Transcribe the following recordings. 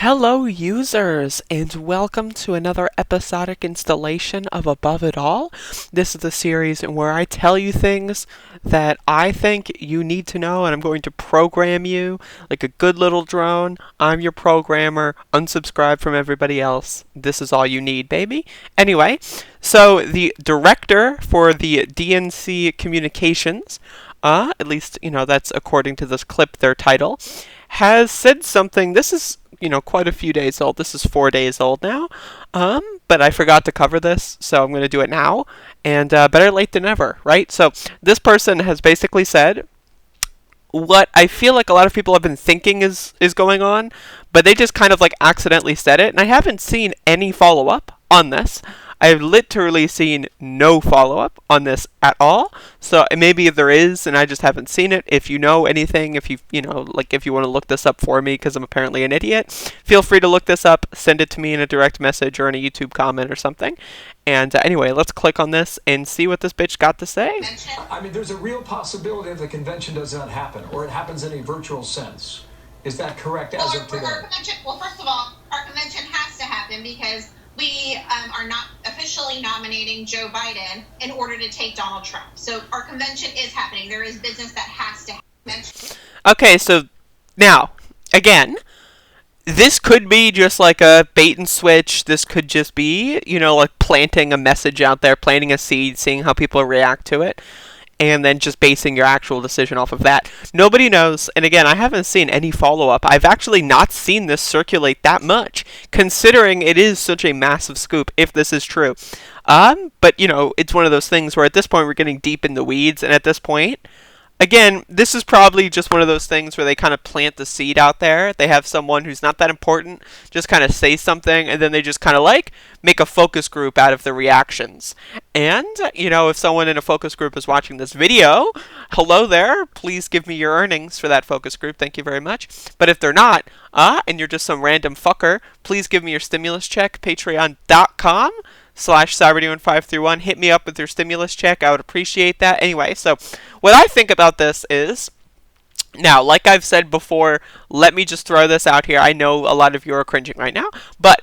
Hello, users, and welcome to another episodic installation of Above It All. This is the series where I tell you things that I think you need to know, and I'm going to program you like a good little drone. I'm your programmer. Unsubscribe from everybody else. This is all you need, baby. Anyway, so the director for the DNC Communications, at least, that's according to this clip, their title, has said something. This is, quite a few days old. This is 4 days old now. But I forgot to cover this, so I'm going to do it now. And better late than never, right? So this person has basically said what I feel like a lot of people have been thinking is going on, but they just kind of like accidentally said it. And I haven't seen any follow-up on this. I've literally seen no follow-up on this at all. So maybe there is, and I just haven't seen it. If you know anything, if if you want to look this up for me, because I'm apparently an idiot, feel free to look this up. Send it to me in a direct message or in a YouTube comment or something. And anyway, let's click on this and see what this bitch got to say. I mean, there's a real possibility that the convention does not happen, or it happens in a virtual sense. Is that correct as of today? Well, first of all, our convention has to happen because we are not officially nominating Joe Biden in order to take Donald Trump. So our convention is happening. There is business that has to happen. Okay, so now, again, this could be just like a bait and switch. This could just be, like planting a message out there, planting a seed, seeing how people react to it, and then just basing your actual decision off of that. Nobody knows, and again, I haven't seen any follow-up. I've actually not seen this circulate that much, considering it is such a massive scoop, if this is true. But, it's one of those things where at this point we're getting deep in the weeds, and at this point, again, this is probably just one of those things where they kind of plant the seed out there. They have someone who's not that important just kind of say something, and then they just kind of make a focus group out of the reactions. And, if someone in a focus group is watching this video, hello there, please give me your earnings for that focus group. Thank you very much. But if they're not, and you're just some random fucker, please give me your stimulus check, patreon.com/Cyberduin531. Hit me up with your stimulus check. I would appreciate that. Anyway, so what I think about this is, now, like I've said before, let me just throw this out here. I know a lot of you are cringing right now, but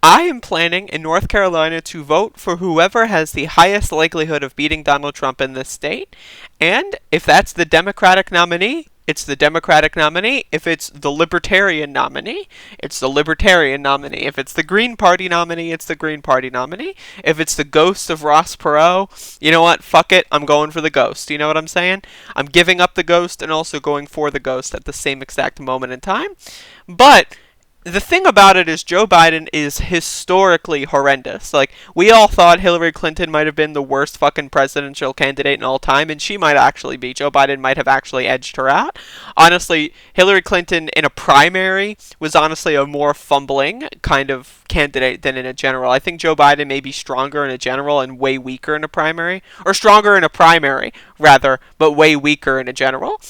I am planning in North Carolina to vote for whoever has the highest likelihood of beating Donald Trump in this state. And if that's the Democratic nominee, it's the Democratic nominee. If it's the Libertarian nominee, it's the Libertarian nominee. If it's the Green Party nominee, it's the Green Party nominee. If it's the ghost of Ross Perot, you know what? Fuck it. I'm going for the ghost. You know what I'm saying? I'm giving up the ghost and also going for the ghost at the same exact moment in time. But the thing about it is Joe Biden is historically horrendous. Like, we all thought Hillary Clinton might have been the worst fucking presidential candidate in all time, and she might actually be. Joe Biden might have actually edged her out. Honestly, Hillary Clinton in a primary was honestly a more fumbling kind of candidate than in a general. I think Joe Biden may be stronger in a general and way weaker in a primary. Or stronger in a primary, rather, but way weaker in a general.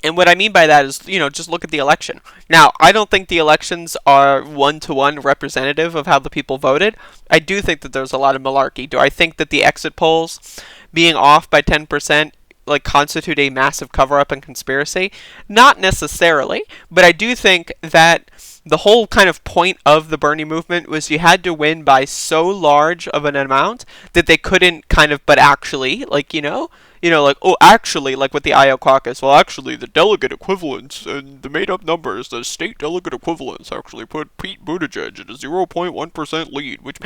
And what I mean by that is, just look at the election. Now, I don't think the elections are one-to-one representative of how the people voted. I do think that there's a lot of malarkey. Do I think that the exit polls being off by 10% constitute a massive cover-up and conspiracy? Not necessarily, but I do think that the whole kind of point of the Bernie movement was you had to win by so large of an amount that they couldn't but actually, actually, like with the Iowa caucus, well, actually, the delegate equivalents and the made-up numbers, the state delegate equivalents actually put Pete Buttigieg at a 0.1% lead, which,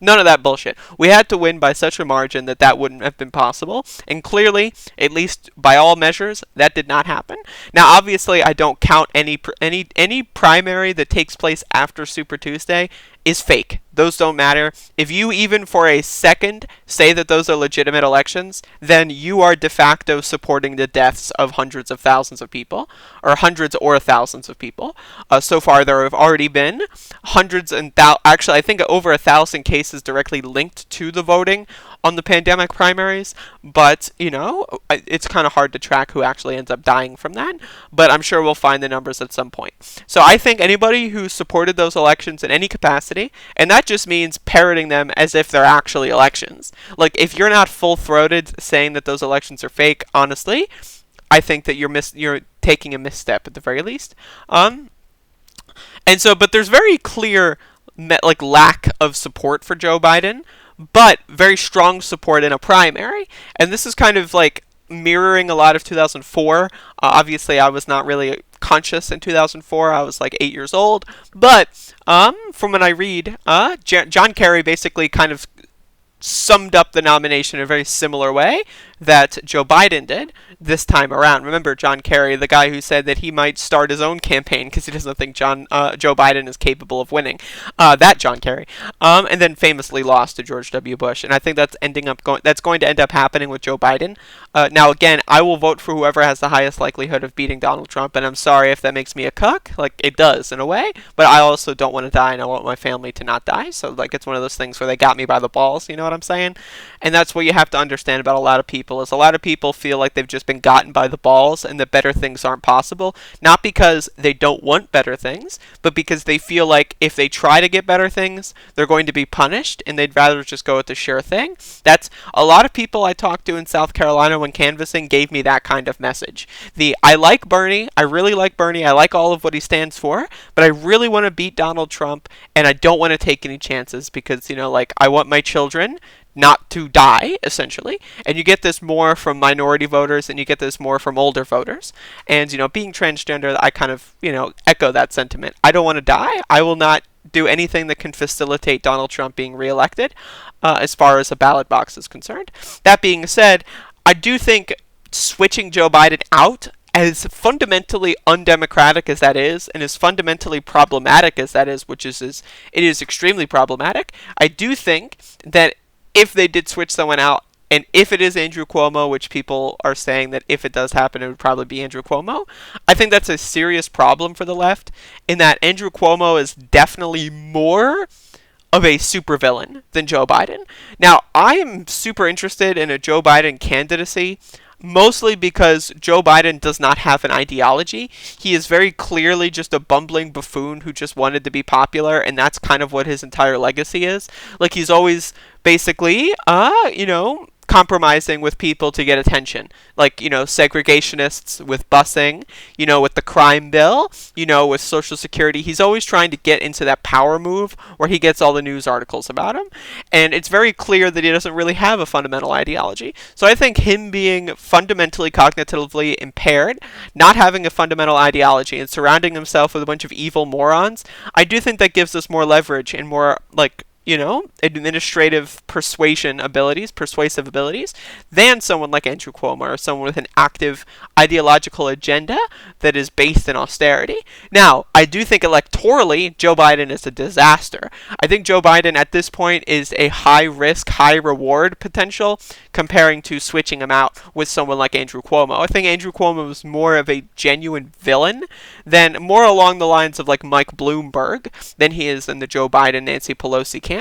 none of that bullshit. We had to win by such a margin that wouldn't have been possible, and clearly, at least by all measures, that did not happen. Now, obviously, I don't count any primary that takes place after Super Tuesday is fake. Those don't matter. If you even for a second say that those are legitimate elections, then you are de facto supporting the deaths of hundreds of thousands of people, or hundreds or thousands of people. So far, there have already been hundreds and actually, I think over 1,000 cases directly linked to the voting on the pandemic primaries. But, it's kind of hard to track who actually ends up dying from that. But I'm sure we'll find the numbers at some point. So I think anybody who supported those elections in any capacity, and that just means parroting them as if they're actually elections. If you're not full-throated saying that those elections are fake, honestly, I think that you're taking a misstep at the very least. And so, but there's very clear like lack of support for Joe Biden, but very strong support in a primary. And this is kind of like mirroring a lot of 2004. Obviously, I was not really conscious in 2004. I was like 8 years old. But from when I read, John Kerry basically kind of summed up the nomination in a very similar way that Joe Biden did this time around. Remember John Kerry, the guy who said that he might start his own campaign because he doesn't think Joe Biden is capable of winning. That John Kerry, and then famously lost to George W. Bush. And I think that's going to end up happening with Joe Biden. Now again, I will vote for whoever has the highest likelihood of beating Donald Trump. And I'm sorry if that makes me a cuck, like it does in a way. But I also don't want to die, and I want my family to not die. So like it's one of those things where they got me by the balls. You know what I'm saying? And that's what you have to understand about a lot of people, is a lot of people feel like they've just been gotten by the balls and that better things aren't possible, not because they don't want better things, but because they feel like if they try to get better things, they're going to be punished, and they'd rather just go with the sure thing. That's a lot of people I talked to in South Carolina when canvassing gave me that kind of message. I like Bernie, I really like Bernie, I like all of what he stands for, but I really want to beat Donald Trump, and I don't want to take any chances because, like, I want my children not to die, essentially. And you get this more from minority voters, and you get this more from older voters. And, being transgender, I kind of, echo that sentiment. I don't want to die. I will not do anything that can facilitate Donald Trump being reelected, as far as a ballot box is concerned. That being said, I do think switching Joe Biden out, as fundamentally undemocratic as that is, and as fundamentally problematic as that is, it is extremely problematic, I do think that if they did switch someone out, and if it is Andrew Cuomo, which people are saying that if it does happen, it would probably be Andrew Cuomo, I think that's a serious problem for the left, in that Andrew Cuomo is definitely more of a supervillain than Joe Biden. Now, I am super interested in a Joe Biden candidacy, mostly because Joe Biden does not have an ideology. He is very clearly just a bumbling buffoon who just wanted to be popular, and that's kind of what his entire legacy is. Like, he's always basically, compromising with people to get attention. Like, segregationists with busing, with the crime bill, with Social Security. He's always trying to get into that power move where he gets all the news articles about him. And it's very clear that he doesn't really have a fundamental ideology. So I think him being fundamentally cognitively impaired, not having a fundamental ideology, and surrounding himself with a bunch of evil morons, I do think that gives us more leverage and more, administrative persuasive abilities than someone like Andrew Cuomo, or someone with an active ideological agenda that is based in austerity. Now, I do think electorally, Joe Biden is a disaster. I think Joe Biden at this point is a high risk, high reward potential comparing to switching him out with someone like Andrew Cuomo. I think Andrew Cuomo is more of a genuine villain, than more along the lines of like Mike Bloomberg than he is in the Joe Biden, Nancy Pelosi camp.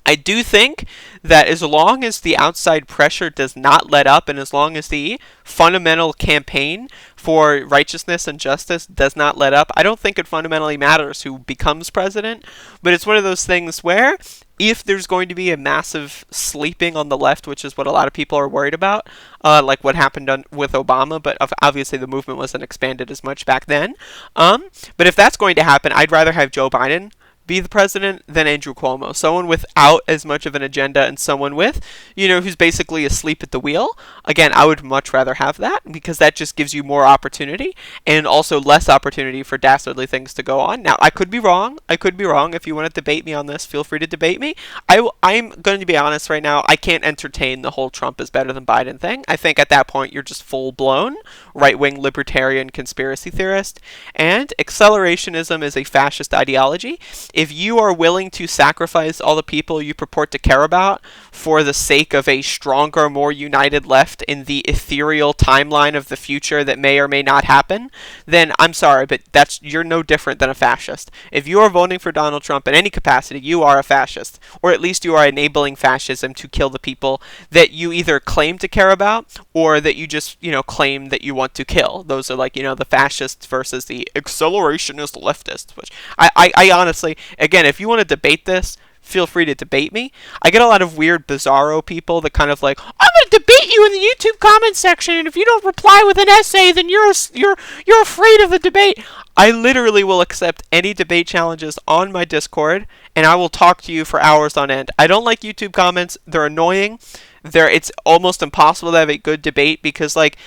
I do think that as long as the outside pressure does not let up, and as long as the fundamental campaign for righteousness and justice does not let up, I don't think it fundamentally matters who becomes president. But it's one of those things where if there's going to be a massive sleeping on the left, which is what a lot of people are worried about, like what happened with Obama, but obviously the movement wasn't expanded as much back then. But if that's going to happen, I'd rather have Joe Biden be the president than Andrew Cuomo. Someone without as much of an agenda, and someone with, who's basically asleep at the wheel. Again, I would much rather have that, because that just gives you more opportunity, and also less opportunity for dastardly things to go on. Now, I could be wrong. If you want to debate me on this, feel free to debate me. I'm going to be honest right now. I can't entertain the whole Trump is better than Biden thing. I think at that point, you're just full-blown right-wing libertarian conspiracy theorist, and accelerationism is a fascist ideology. If you are willing to sacrifice all the people you purport to care about for the sake of a stronger, more united left in the ethereal timeline of the future that may or may not happen, then I'm sorry, but you're no different than a fascist. If you are voting for Donald Trump in any capacity, you are a fascist. Or at least you are enabling fascism to kill the people that you either claim to care about, or that you just, claim that you want to kill. Those are the fascists versus the accelerationist leftists, which I honestly, again, if you want to debate this, feel free to debate me. I get a lot of weird bizarro people that kind of like, I'm going to debate you in the YouTube comment section, and if you don't reply with an essay, then you're afraid of the debate. I literally will accept any debate challenges on my Discord, and I will talk to you for hours on end. I don't like YouTube comments. They're annoying. It's almost impossible to have a good debate because, like,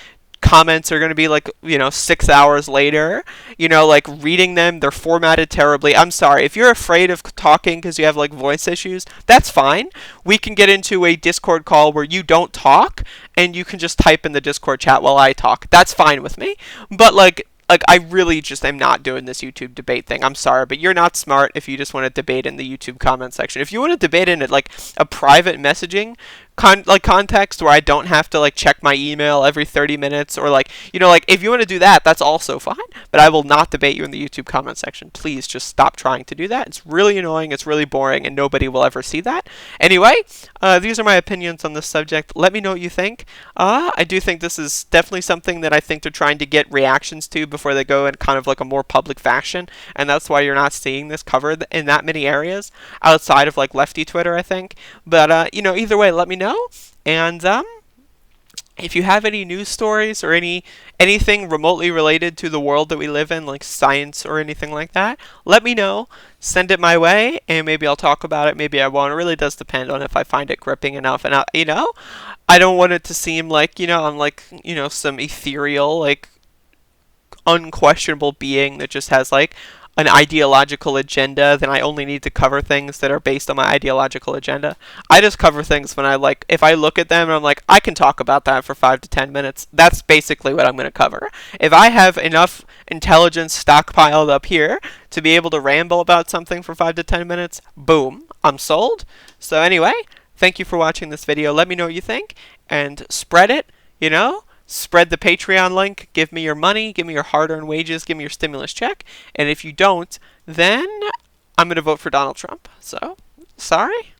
comments are going to be like, 6 hours later, like reading them, they're formatted terribly. I'm sorry. If you're afraid of talking because you have like voice issues, that's fine. We can get into a Discord call where you don't talk and you can just type in the Discord chat while I talk. That's fine with me. But like I really just am not doing this YouTube debate thing. I'm sorry, but you're not smart if you just want to debate in the YouTube comment section. If you want to debate in it like a private messaging context where I don't have to like check my email every 30 minutes or like if you want to do that, that's also fine, but I will not debate you in the YouTube comment section. Please just stop trying to do that. It's really annoying, it's really boring, and nobody will ever see that. Anyway, these are my opinions on this subject. Let me know what you think. I do think this is definitely something that I think they're trying to get reactions to before they go in kind of like a more public fashion, and that's why you're not seeing this covered in that many areas outside of like lefty Twitter, I think. But either way, let me know. And if you have any news stories or anything remotely related to the world that we live in, like science or anything like that, let me know. Send it my way, and maybe I'll talk about it. Maybe I won't. It really does depend on if I find it gripping enough. And I don't want it to seem like I'm like some ethereal, like unquestionable being that just has like an ideological agenda, then I only need to cover things that are based on my ideological agenda. I just cover things when if I look at them and I'm like, I can talk about that for 5 to 10 minutes. That's basically what I'm going to cover. If I have enough intelligence stockpiled up here to be able to ramble about something for 5 to 10 minutes, boom, I'm sold. So anyway, thank you for watching this video. Let me know what you think, and spread it, Spread the Patreon link, give me your money, give me your hard-earned wages, give me your stimulus check, and if you don't, then I'm going to vote for Donald Trump. So, sorry.